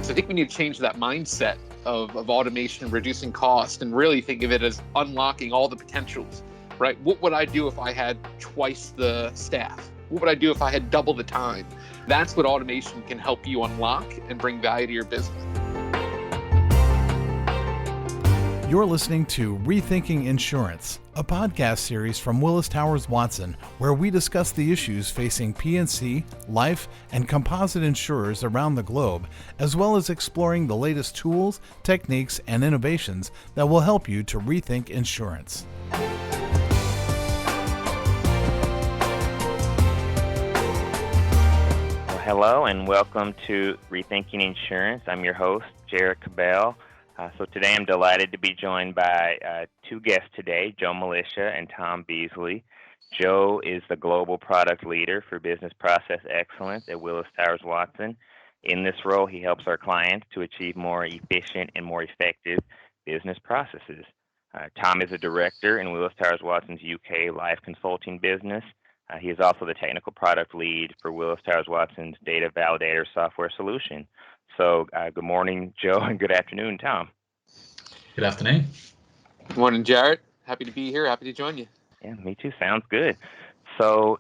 So I think we need to change that mindset of automation, reducing cost, and really think of it as unlocking all the potentials, right? What would I do if I had twice the staff? What would I do if I had double the time? That's what automation can help you unlock and bring value to your business. You're listening to Rethinking Insurance, a podcast series from Willis Towers Watson, where we discuss the issues facing P&C, life, and composite insurers around the globe, as well as exploring the latest tools, techniques, and innovations that will help you to rethink insurance. Well, hello and welcome to Rethinking Insurance. I'm your host, Jarrett Cabell. So today I'm delighted to be joined by two guests today, Joe Milicia and Tom Beasley. Joe is the Global Product Leader for Business Process Excellence at Willis Towers Watson. In this role, he helps our clients to achieve more efficient and more effective business processes. Tom is a director in Willis Towers Watson's UK life consulting business. He is also the technical product lead for Willis Towers Watson's data validator software solution. So good morning, Joe, and good afternoon, Tom. Good afternoon. Good morning, Jarrett. Happy to be here. Happy to join you. Yeah, me too. Sounds good. So,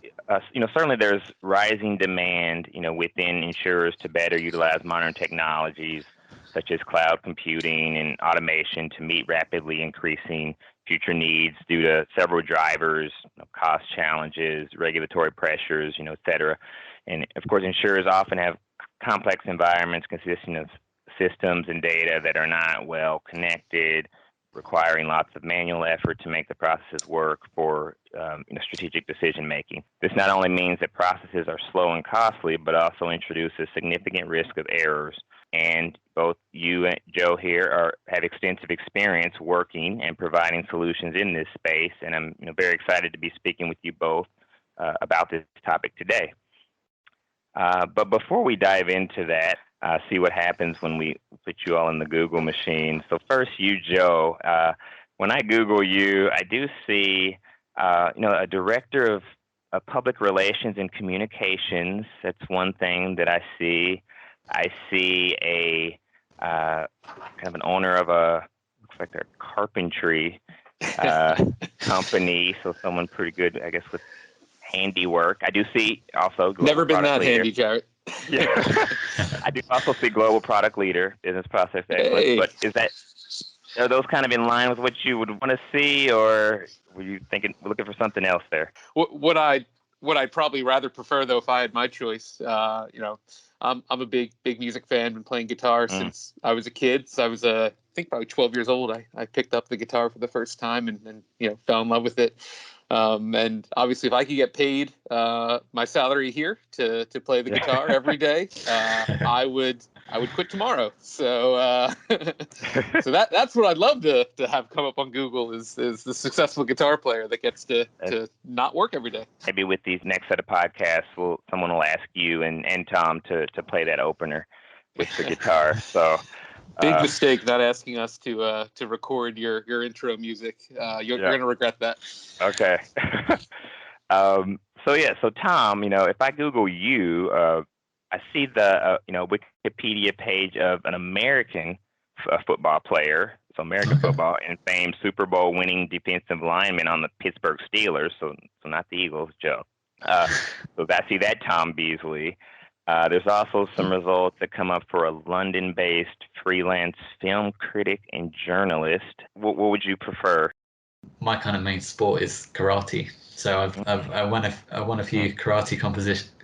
certainly there's rising demand, within insurers to better utilize modern technologies such as cloud computing and automation to meet rapidly increasing future needs due to several drivers, cost challenges, regulatory pressures, et cetera. And of course, insurers often have complex environments consisting of systems and data that are not well connected, requiring lots of manual effort to make the processes work for strategic decision making. This not only means that processes are slow and costly, but also introduces significant risk of errors. And both you and Joe here have extensive experience working and providing solutions in this space, and I'm very excited to be speaking with you both about this topic today. But before we dive into that, see what happens when we put you all in the Google machine. So first, you, Joe, when I Google you, I do see, a director of public relations and communications. That's one thing that I see. I see a kind of an owner of looks like a carpentry company. So someone pretty good, I guess, with handiwork. I do see also Never been that leader. handy, Jarrett. Yeah. I do also see global product leader, business process excellence. Hey. But are those kind of in line with what you would want to see, or were you looking for something else there? What I'd probably rather prefer, though, if I had my choice, I'm a big music fan. Been playing guitar since I was a kid. So I was I think probably 12 years old. I picked up the guitar for the first time and fell in love with it. And obviously, if I could get paid my salary here to play the guitar every day, I would quit tomorrow. So so that's what I'd love to have come up on Google is the successful guitar player that gets to not work every day. Maybe with these next set of podcasts, someone will ask you and Tom to play that opener with the guitar. So. Big mistake not asking us to record your intro music. You're going to regret that. Okay. So Tom, if I Google you, I see the Wikipedia page of an American football player, so American football, and famed Super Bowl winning defensive lineman on the Pittsburgh Steelers, so not the Eagles, Joe. So I see that Tom Beasley. There's also some results that come up for a London-based freelance film critic and journalist. What would you prefer? My kind of main sport is karate. So I won a few karate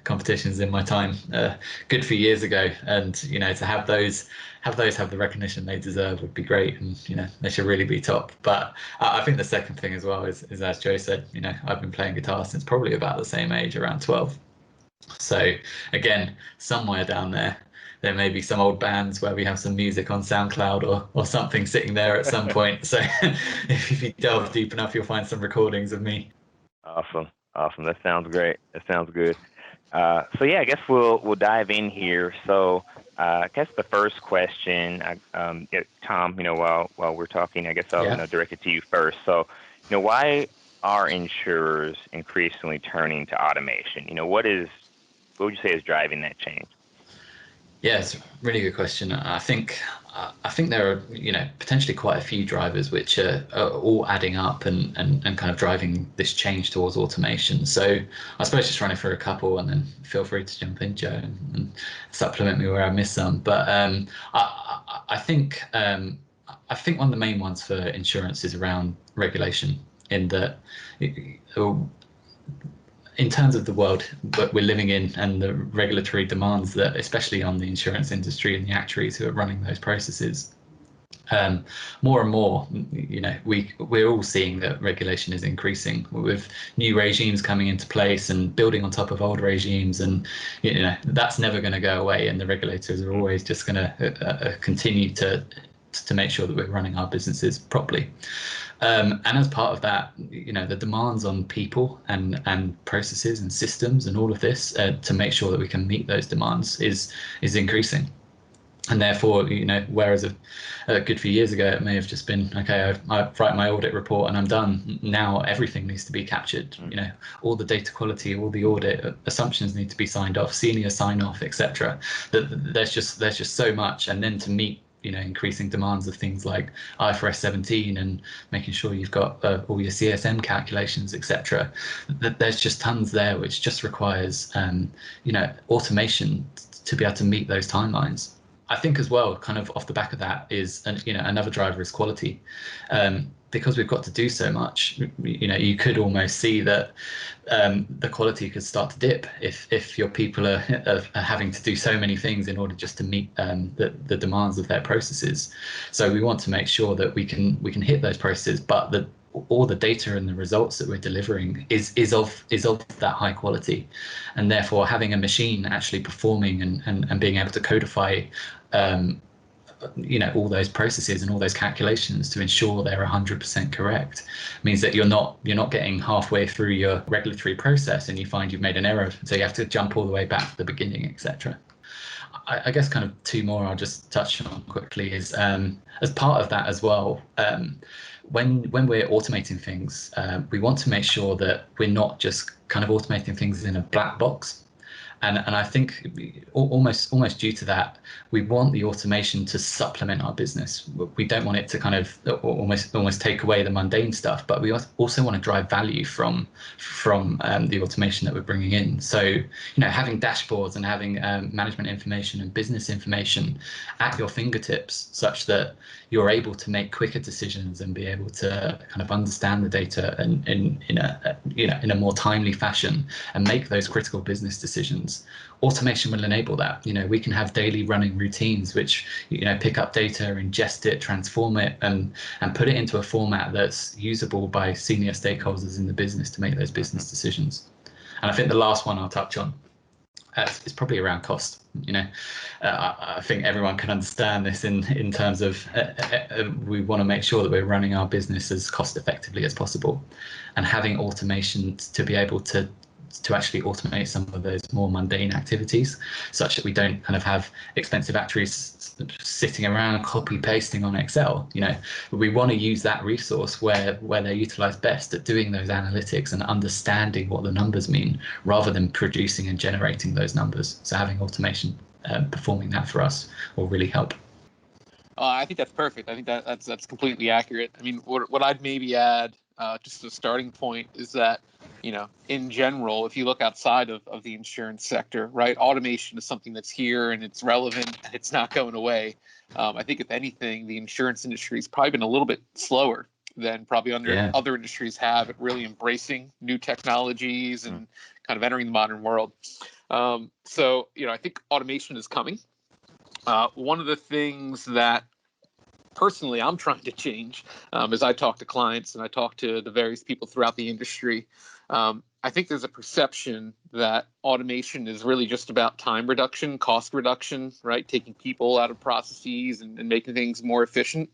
competitions in my time, a good few years ago, and to have those have the recognition they deserve would be great, and they should really be top. But I think the second thing as well is as Joe said, I've been playing guitar since probably about the same age, around 12. So again, somewhere down there may be some old bands where we have some music on SoundCloud or something sitting there at some point. So if you delve deep enough, you'll find some recordings of me. Awesome. That sounds great. That sounds good. So yeah, I guess we'll dive in here. So I guess the first question, Tom, while we're talking, I guess I'll direct it to you first. So, why are insurers increasingly turning to automation? What would you say is driving that change? Yeah, it's a really good question. I think there are, potentially quite a few drivers which are all adding up and kind of driving this change towards automation. So I suppose just running through a couple, and then feel free to jump in, Joe, and supplement me where I miss some. But I think one of the main ones for insurance is around regulation, in that in terms of the world that we're living in and the regulatory demands that, especially on the insurance industry and the actuaries who are running those processes, more and more, we're all seeing that regulation is increasing with new regimes coming into place and building on top of old regimes, and that's never going to go away, and the regulators are always just going to continue to make sure that we're running our businesses properly. And as part of that, the demands on people and processes and systems and all of this to make sure that we can meet those demands is increasing. And therefore, whereas a good few years ago, it may have just been, okay, I write my audit report and I'm done. Now everything needs to be captured. All the data quality, all the audit assumptions need to be signed off, senior sign off, etc. There's just so much. And then to meet increasing demands of things like IFRS 17 and making sure you've got all your CSM calculations, etc. There's just tons there, which just requires automation to be able to meet those timelines. I think as well, kind of off the back of that, is another driver is quality. Because we've got to do so much, you could almost see that the quality could start to dip if your people are having to do so many things in order just to meet the demands of their processes. So we want to make sure that we can hit those processes, but that all the data and the results that we're delivering is of that high quality, and therefore having a machine actually performing and being able to codify all those processes and all those calculations to ensure they're 100% correct means that you're not getting halfway through your regulatory process and you find you've made an error, so you have to jump all the way back to the beginning, etc. I guess kind of two more I'll just touch on quickly is as part of that as well, when we're automating things, we want to make sure that we're not just kind of automating things in a black box. And I think almost due to that, we want the automation to supplement our business. We don't want it to kind of almost take away the mundane stuff, but we also want to drive value from the automation that we're bringing in. So, having dashboards and having management information and business information at your fingertips, such that you're able to make quicker decisions and be able to kind of understand the data in a more timely fashion and make those critical business decisions. Automation will enable that. We can have daily running routines which pick up data, ingest it, transform it, and put it into a format that's usable by senior stakeholders in the business to make those business decisions. And I think the last one I'll touch on is probably around cost. I think everyone can understand this in terms of we want to make sure that we're running our business as cost effectively as possible, and having automation to be able to actually automate some of those more mundane activities, such that we don't kind of have expensive actuaries sitting around copy pasting on Excel. We want to use that resource where they're utilized best at doing those analytics and understanding what the numbers mean, rather than producing and generating those numbers. So having automation performing that for us will really help. I think that's perfect. I think that's completely accurate. I mean, what I'd maybe add, just as a starting point, is that in general, if you look outside of the insurance sector, right, automation is something that's here and it's relevant and it's not going away. I think if anything, the insurance industry has probably been a little bit slower than probably other industries have at really embracing new technologies and kind of entering the modern world. So I think automation is coming. One of the things that personally I'm trying to change as I talk to clients and I talk to the various people throughout the industry, I think there's a perception that automation is really just about time reduction, cost reduction, right? Taking people out of processes and making things more efficient.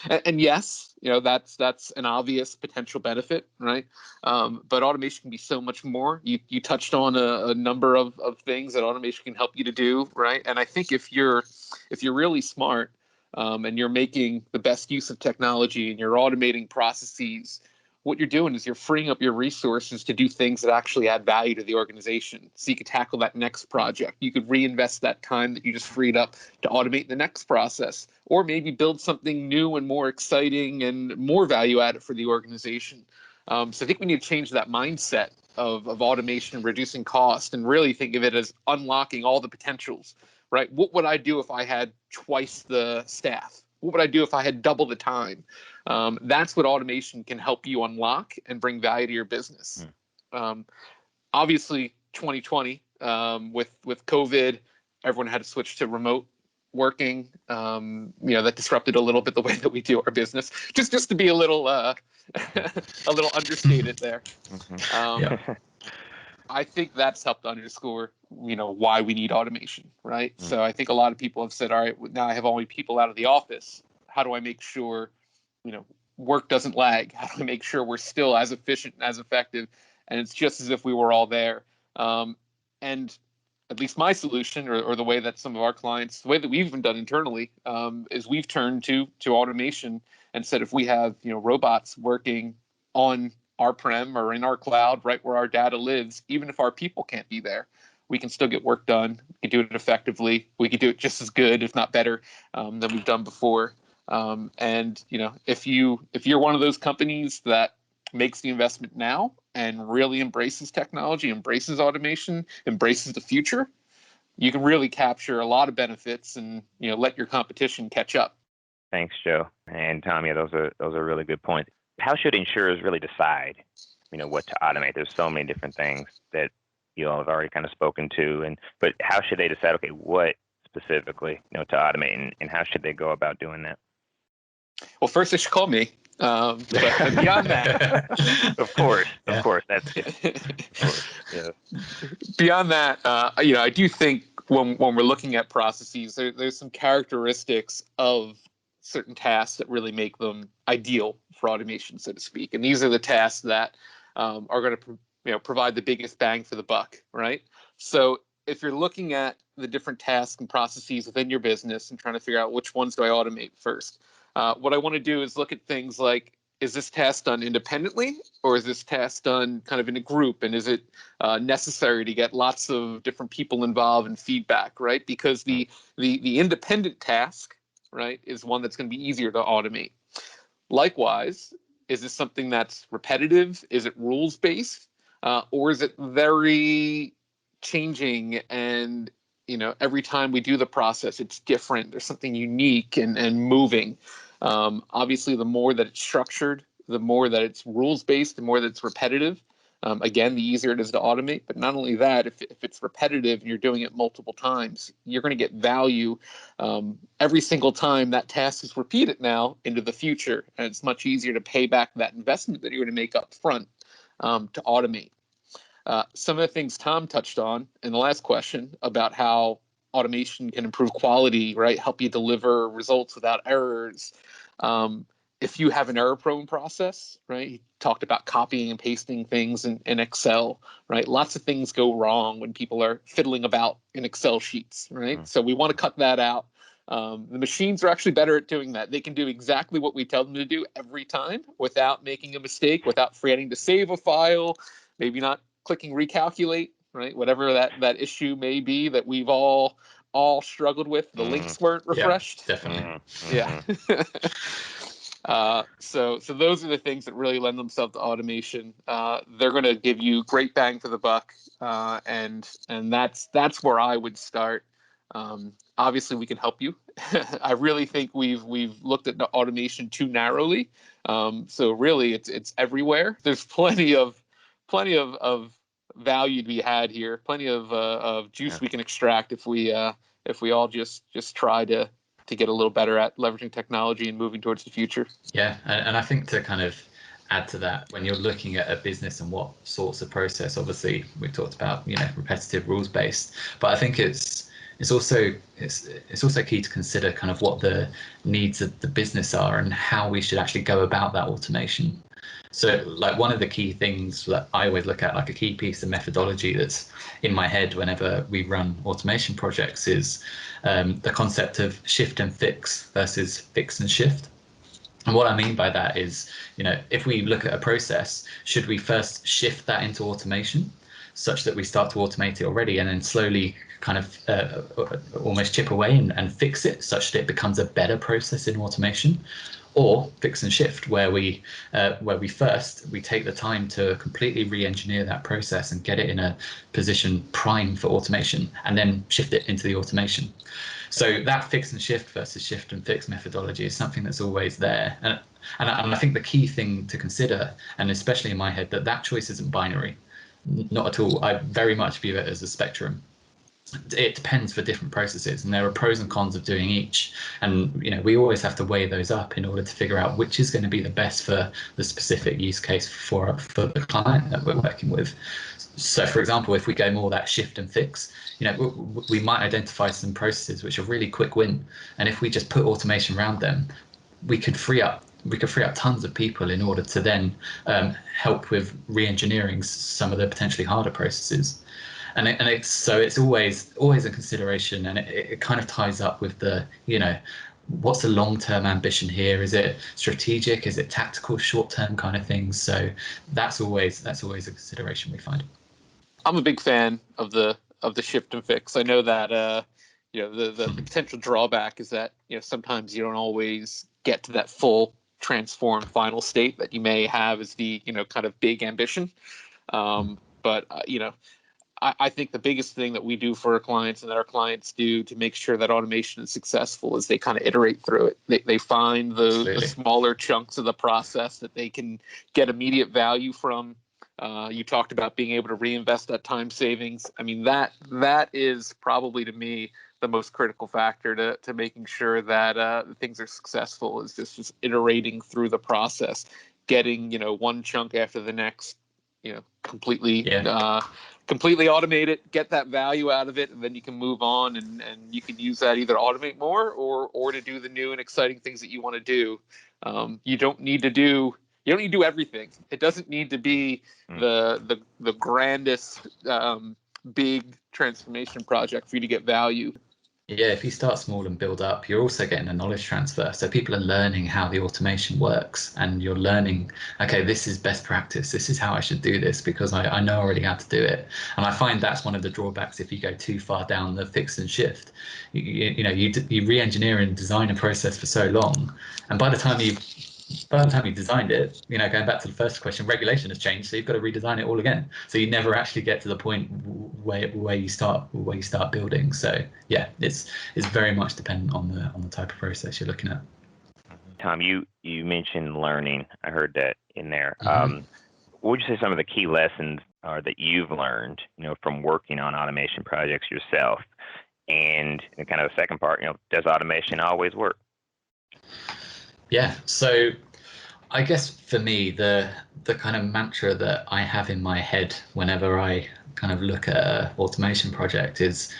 And yes, that's an obvious potential benefit, right? But automation can be so much more. You touched on a number of things that automation can help you to do, right? And I think if you're really smart and you're making the best use of technology and you're automating processes, what you're doing is you're freeing up your resources to do things that actually add value to the organization. So you could tackle that next project. You could reinvest that time that you just freed up to automate the next process, or maybe build something new and more exciting and more value added for the organization. So I think we need to change that mindset of automation, reducing cost, and really think of it as unlocking all the potentials, right? What would I do if I had twice the staff? What would I do if I had double the time? That's what automation can help you unlock and bring value to your business. Obviously, 2020, with COVID, everyone had to switch to remote working. That disrupted a little bit the way that we do our business. Just to be a little understated there. I think that's helped underscore, why we need automation, right? So I think a lot of people have said, all right, now I have all my people out of the office. How do I make sure, work doesn't lag? How do I make sure we're still as efficient and as effective? And it's just as if we were all there. And at least my solution, or the way that some of our clients, the way that we've even done internally, is we've turned to automation and said, if we have, robots working on our prem or in our cloud, right where our data lives, even if our people can't be there, we can still get work done. We can do it effectively. We can do it just as good, if not better, than we've done before. And if you're one of those companies that makes the investment now and really embraces technology, embraces automation, embraces the future, you can really capture a lot of benefits and let your competition catch up. Thanks, Joe and Tom. Yeah, those are really good points. How should insurers really decide, what to automate? There's so many different things that you all have already kind of spoken to, but how should they decide? Okay, what specifically, to automate, and how should they go about doing that? Well, first they should call me. But beyond that, of course, that's it. Yeah. Beyond that, I do think when we're looking at processes, there's some characteristics of certain tasks that really make them ideal for automation, so to speak. And these are the tasks that are going to provide the biggest bang for the buck, right? So if you're looking at the different tasks and processes within your business and trying to figure out which ones do I automate first, what I want to do is look at things like, is this task done independently, or is this task done kind of in a group? And is it necessary to get lots of different people involved and feedback, right? Because the independent task, right, is one that's going to be easier to automate. Likewise, is this something that's repetitive? Is it rules-based? Or is it very changing and, every time we do the process, it's different. There's something unique and moving. Obviously, the more that it's structured, the more that it's rules-based, the more that it's repetitive. Again, the easier it is to automate. But not only that, if it's repetitive and you're doing it multiple times, you're going to get value every single time that task is repeated now into the future. And it's much easier to pay back that investment that you're going to make up front to automate. Some of the things Tom touched on in the last question about how automation can improve quality, right? Help you deliver results without errors. If you have an error-prone process, right? He talked about copying and pasting things in Excel, right? Lots of things go wrong when people are fiddling about in Excel sheets, right? So we want to cut that out. The machines are actually better at doing that. They can do exactly what we tell them to do every time without making a mistake, without forgetting to save a file, maybe not clicking recalculate, right? Whatever that issue may be that we've all struggled with. The links weren't refreshed. Yeah, definitely. Yeah. So those are the things that really lend themselves to automation. They're going to give you great bang for the buck, and that's where I would start. Obviously, we can help you. I really think we've looked at automation too narrowly. So really, it's everywhere. There's plenty of value to be had here. Plenty of juice we can extract if we all just try to get a little better at leveraging technology and moving towards the future. Yeah, and I think to kind of add to that, when you're looking at a business and what sorts of process, obviously we talked about repetitive rules based, but I think it's also key to consider kind of what the needs of the business are and how we should actually go about that automation. So like one of the key things that I always look at, like a key piece of methodology that's in my head whenever we run automation projects, is the concept of shift and fix versus fix and shift. And what I mean by that is, if we look at a process, should we first shift that into automation such that we start to automate it already and then slowly kind of almost chip away and fix it such that it becomes a better process in automation? Or fix and shift, where we take the time to completely re-engineer that process and get it in a position prime for automation, and then shift it into the automation. So that fix and shift versus shift and fix methodology is something that's always there. And I think the key thing to consider, and especially in my head, that choice isn't binary, not at all. I very much view it as a spectrum. It depends for different processes, and there are pros and cons of doing each, and we always have to weigh those up in order to figure out which is going to be the best for the specific use case for the client that we're working with. So for example, if we go more that shift and fix, we might identify some processes which are really quick win, and if we just put automation around them, we could free up tons of people in order to then help with re-engineering some of the potentially harder processes. And it's always a consideration, and it kind of ties up with the, what's the long-term ambition here? Is it strategic? Is it tactical, short-term kind of things? So that's always a consideration we find. I'm a big fan of the shift and fix. I know that the potential drawback is that sometimes you don't always get to that full transformed final state that you may have as the kind of big ambition. But I think the biggest thing that we do for our clients and that our clients do to make sure that automation is successful is they kind of iterate through it. They find the smaller chunks of the process that they can get immediate value from. You talked about being able to reinvest that time savings. I mean, that is probably, to me, the most critical factor to making sure that things are successful, is just iterating through the process, getting one chunk after the next, completely automate it, get that value out of it, and then you can move on and you can use that either automate more or to do the new and exciting things that you want to do. You don't need to do everything. It doesn't need to be the grandest big transformation project for you to get value. Yeah, if you start small and build up, you're also getting a knowledge transfer. So people are learning how the automation works, and you're learning, okay, this is best practice. This is how I should do this because I know already how to do it. And I find that's one of the drawbacks if you go too far down the fix and shift. You re-engineer and design a process for so long, and by the time you designed it, going back to the first question, regulation has changed, so you've got to redesign it all again. So you never actually get to the point where you start building. So yeah, it's very much dependent on the type of process you're looking at. Tom, you mentioned learning. I heard that in there. What would you say some of the key lessons are that you've learned, from working on automation projects yourself? And kind of the second part, does automation always work? Yeah, so I guess for me, the kind of mantra that I have in my head whenever I kind of look at an automation project is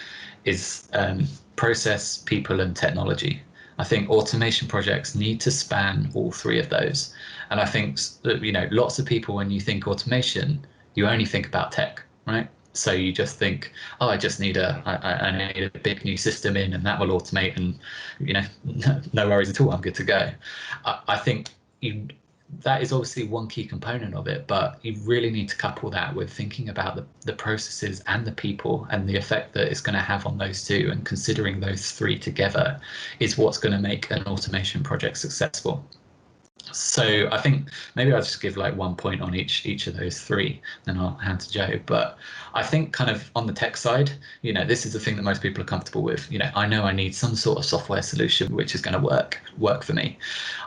process, people, and technology. I think automation projects need to span all three of those. And I think that, lots of people, when you think automation, you only think about tech, right? So you just think, oh, I need a big new system in, and that will automate, and no worries at all, I'm good to go. I think that is obviously one key component of it, but you really need to couple that with thinking about the processes and the people and the effect that it's going to have on those two, and considering those three together is what's going to make an automation project successful. So I think maybe I'll just give like 1 point on each of those three, then I'll hand to Joe. But I think kind of on the tech side, this is the thing that most people are comfortable with. I know I need some sort of software solution which is going to work for me.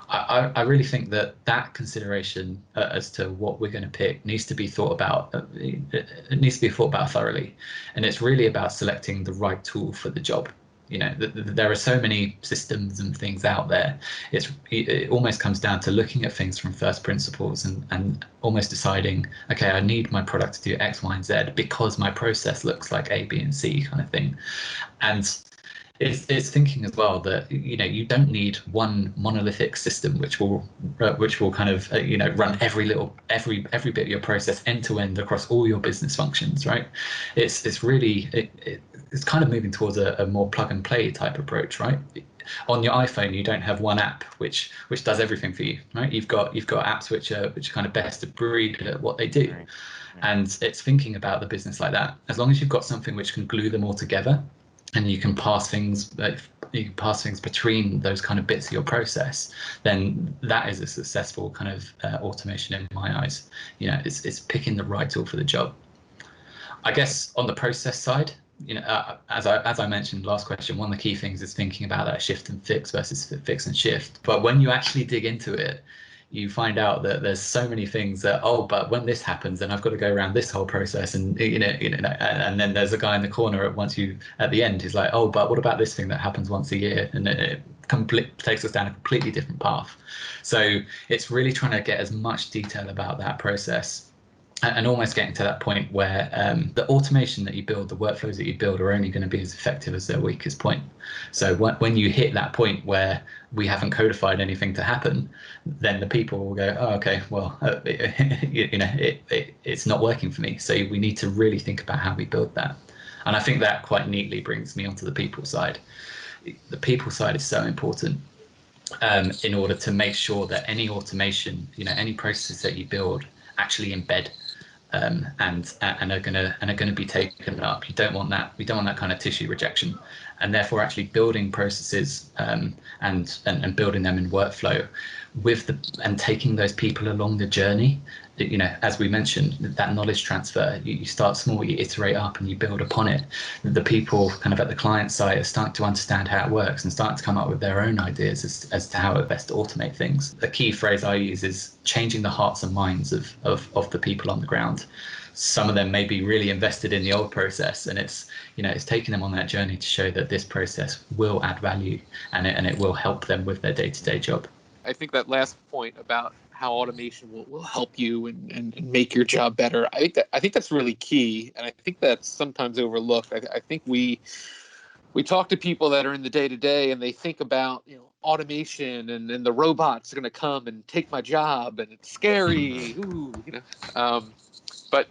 I really think that consideration as to what we're going to pick needs to be thought about. It needs to be thought about thoroughly, and it's really about selecting the right tool for the job. There are so many systems and things out there. It almost comes down to looking at things from first principles and almost deciding, okay, I need my product to do X, Y, and Z because my process looks like A, B, and C kind of thing. And it's thinking as well that you don't need one monolithic system which will kind of run every bit of your process end to end across all your business functions, right? It's really it's kind of moving towards a more plug and play type approach, right? on your iPhone, you don't have one app which does everything for you, right? You've got apps which are kind of best of breed at what they do. Right. And it's thinking about the business like that. As long as you've got something which can glue them all together, and you can pass things between those kind of bits of your process, then that is a successful kind of automation in my eyes. You know, it's picking the right tool for the job. I guess on the process side, you know, as I mentioned last question, one of the key things is thinking about that shift and fix versus fix and shift. But when you actually dig into it, you find out that there's so many things that, but when this happens, then I've got to go around this whole process, and and then there's a guy in the corner at the end who's like, but what about this thing that happens once a year, and it takes us down a completely different path. So it's really trying to get as much detail about that process, and almost getting to that point where the automation that you build, the workflows that you build, are only going to be as effective as their weakest point. So when you hit that point where we haven't codified anything to happen, then the people will go, okay, well, it's not working for me. So we need to really think about how we build that. And I think that quite neatly brings me onto the people side. The people side is so important in order to make sure that any automation, any processes that you build actually embed and are gonna be taken up. You don't want that. We don't want that kind of tissue rejection, and therefore actually building processes and building them in workflow and taking those people along the journey. As we mentioned, that knowledge transfer. You start small, you iterate up, and you build upon it. The people kind of at the client side are starting to understand how it works and starting to come up with their own ideas as to how it best to automate things. The key phrase I use is changing the hearts and minds of the people on the ground. Some of them may be really invested in the old process, and it's taking them on that journey to show that this process will add value and it will help them with their day-to-day job. I think that last point about how automation will help you and make your job better, I think that's really key, and I think that's sometimes overlooked. I think we talk to people that are in the day-to-day, and they think about automation and the robots are going to come and take my job, and it's scary. But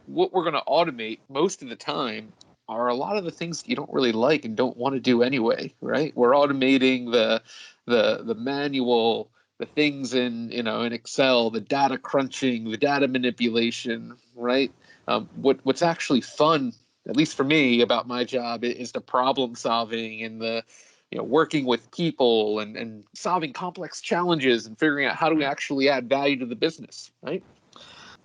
what we're going to automate most of the time are a lot of the things you don't really like and don't want to do anyway, right? We're automating the manual, the things in Excel, the data crunching, the data manipulation, right? What's actually fun, at least for me, about my job is the problem solving and the working with people and solving complex challenges and figuring out how do we actually add value to the business, right?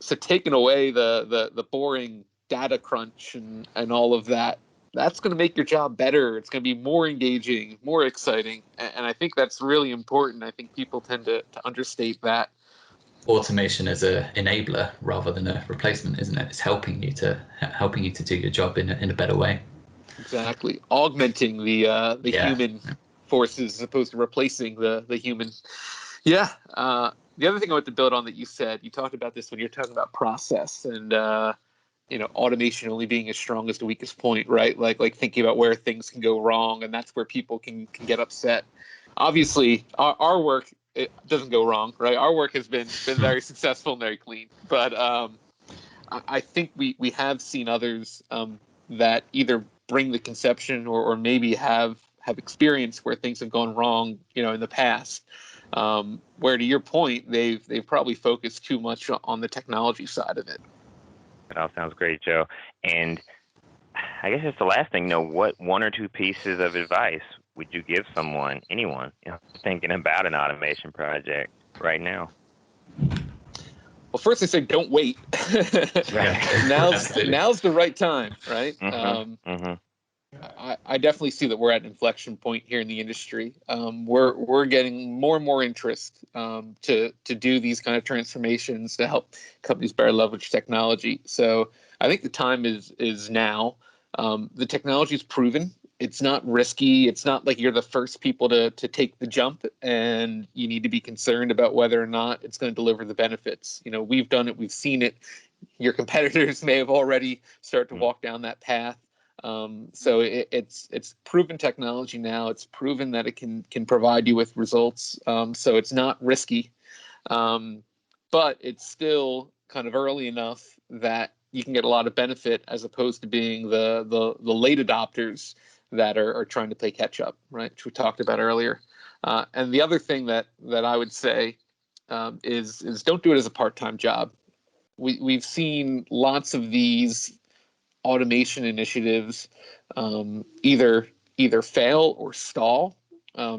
So taking away the boring data crunch and all of that, that's going to make your job better. It's going to be more engaging, more exciting. And I think that's really important. I think people tend to understate that. Automation is an enabler rather than a replacement, isn't it? It's helping you to do your job in a better way. Exactly. Augmenting the human forces as opposed to replacing the human. Yeah. The other thing I want to build on that you said, you talked about this when you're talking about process and automation only being as strong as the weakest point, right? Like thinking about where things can go wrong, and that's where people can get upset. Obviously, our work, it doesn't go wrong, right? Our work has been very successful and very clean. But I think we have seen others that either bring the conception or maybe have experience where things have gone wrong, in the past. Where, to your point, they've probably focused too much on the technology side of it. That all sounds great, Joe. And I guess just the last thing, what one or two pieces of advice would you give anyone, thinking about an automation project right now? Well, first I say don't wait. Now's the right time, right? I definitely see that we're at an inflection point here in the industry. We're getting more and more interest to do these kind of transformations to help companies better leverage technology. So I think the time is now. The technology is proven. It's not risky. It's not like you're the first people to take the jump, and you need to be concerned about whether or not it's going to deliver the benefits. We've done it. We've seen it. Your competitors may have already started to walk down that path. So it's proven technology now. It's proven that it can provide you with results. So it's not risky, but it's still kind of early enough that you can get a lot of benefit as opposed to being the late adopters that are trying to play catch up, right? Which we talked about earlier. And the other thing that I would say is don't do it as a part-time job. We've seen lots of these automation initiatives either fail or stall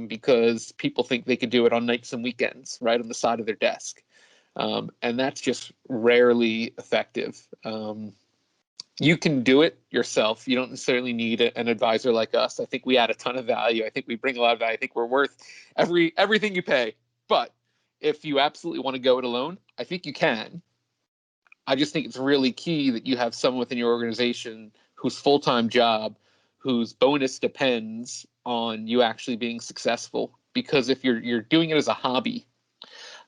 because people think they could do it on nights and weekends, right on the side of their desk, and that's just rarely effective. You can do it yourself. You don't necessarily need an advisor like us. I think we add a ton of value. I think we bring a lot of value. I think we're worth everything you pay. But if you absolutely want to go it alone, I think you can. I just think it's really key that you have someone within your organization whose full-time job, whose bonus depends on you actually being successful. Because if you're doing it as a hobby,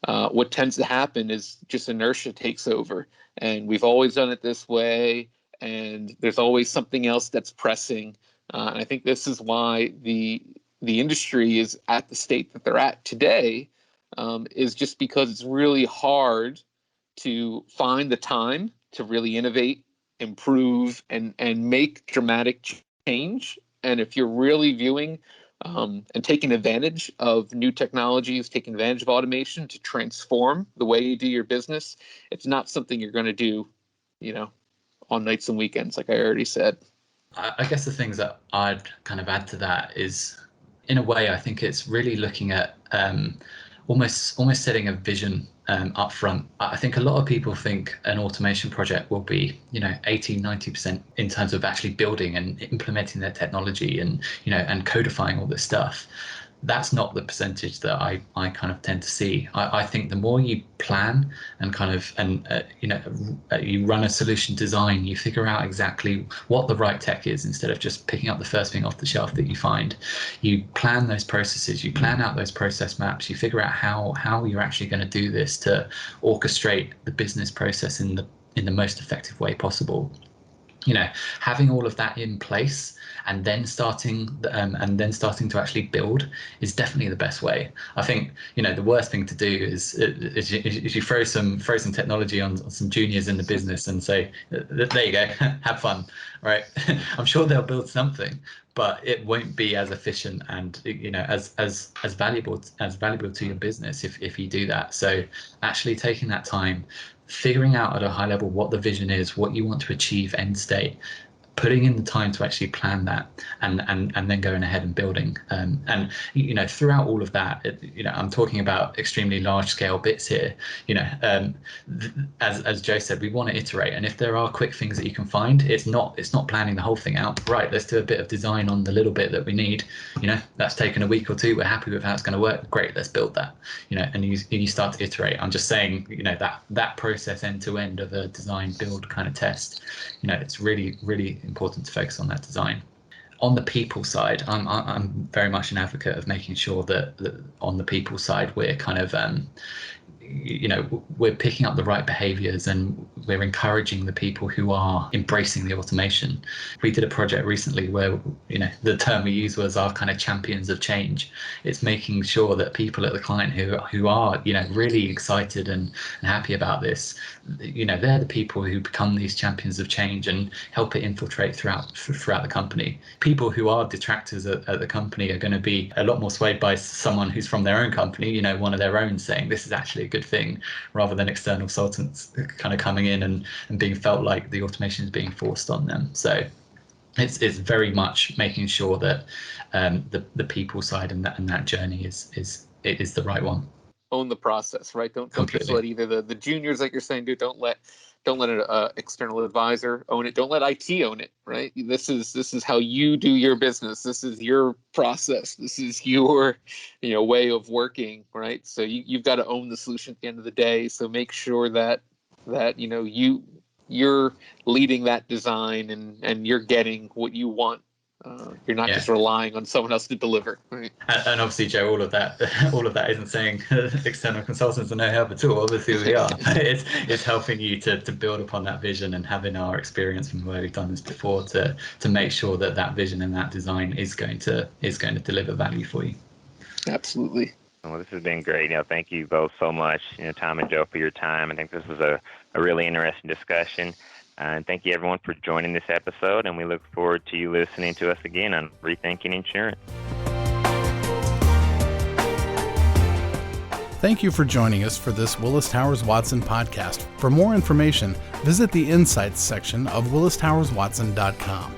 what tends to happen is just inertia takes over. And we've always done it this way, and there's always something else that's pressing. And I think this is why the industry is at the state that they're at today, is just because it's really hard to find the time to really innovate, improve, and make dramatic change. And if you're really viewing and taking advantage of new technologies, taking advantage of automation to transform the way you do your business, it's not something you're going to do, on nights and weekends, like I already said. I guess the things that I'd kind of add to that is, in a way, I think it's really looking at almost setting a vision up front. I think a lot of people think an automation project will be 80-90% in terms of actually building and implementing their technology and and codifying all this stuff. That's not the percentage that I kind of tend to see. I think the more you plan and you run a solution design, you figure out exactly what the right tech is instead of just picking up the first thing off the shelf that you find. You plan those processes, you plan out those process maps, you figure out how you're actually going to do this to orchestrate the business process in the most effective way possible. Having all of that in place and then starting to actually build is definitely the best way. I think the worst thing to do is you throw some technology on some juniors in the business and say, there you go, have fun, right? I'm sure they'll build something, but it won't be as efficient and as valuable to your business if you do that. So actually taking that time, figuring out at a high level what the vision is, what you want to achieve end state, putting in the time to actually plan that, and then going ahead and building. And throughout all of that, I'm talking about extremely large scale bits here. As Joe said, we want to iterate, and if there are quick things that you can find, it's not planning the whole thing out. Right, let's do a bit of design on the little bit that we need. That's taken a week or two. We're happy with how it's going to work. Great, let's build that. And you start to iterate. I'm just saying, that process end to end of a design, build, kind of test. It's really, really important to focus on that design. On the people side, I'm very much an advocate of making sure that on the people side we're kind of we're picking up the right behaviors and we're encouraging the people who are embracing the automation. We did a project recently where the term we used was our kind of champions of change. It's making sure that people at the client who are really excited and happy about this, they're the people who become these champions of change and help it infiltrate throughout the company. People who are detractors at the company are going to be a lot more swayed by someone who's from their own company, one of their own, saying this is actually a good thing, rather than external consultants kind of coming in and being felt like the automation is being forced on them. So it's very much making sure that the people side and that journey is the right one. Own the process, right? Don't just let either the juniors, like you're saying, don't let an external advisor own it. Don't let IT own it, right? This is how you do your business. This is your process. This is your way of working, right? So you've got to own the solution at the end of the day. So make sure that you're leading that design and you're getting what you want. You're not just relying on someone else to deliver. Right? And obviously, Joe, all of that isn't saying external consultants are no help at all. Obviously, we are. It's helping you to build upon that vision and having our experience from where we've done this before to make sure that vision and that design is going to deliver value for you. Absolutely. Well, this has been great. Thank you both so much, Tom and Joe, for your time. I think this was a really interesting discussion. And thank you, everyone, for joining this episode, and we look forward to you listening to us again on Rethinking Insurance. Thank you for joining us for this Willis Towers Watson podcast. For more information, visit the Insights section of willistowerswatson.com.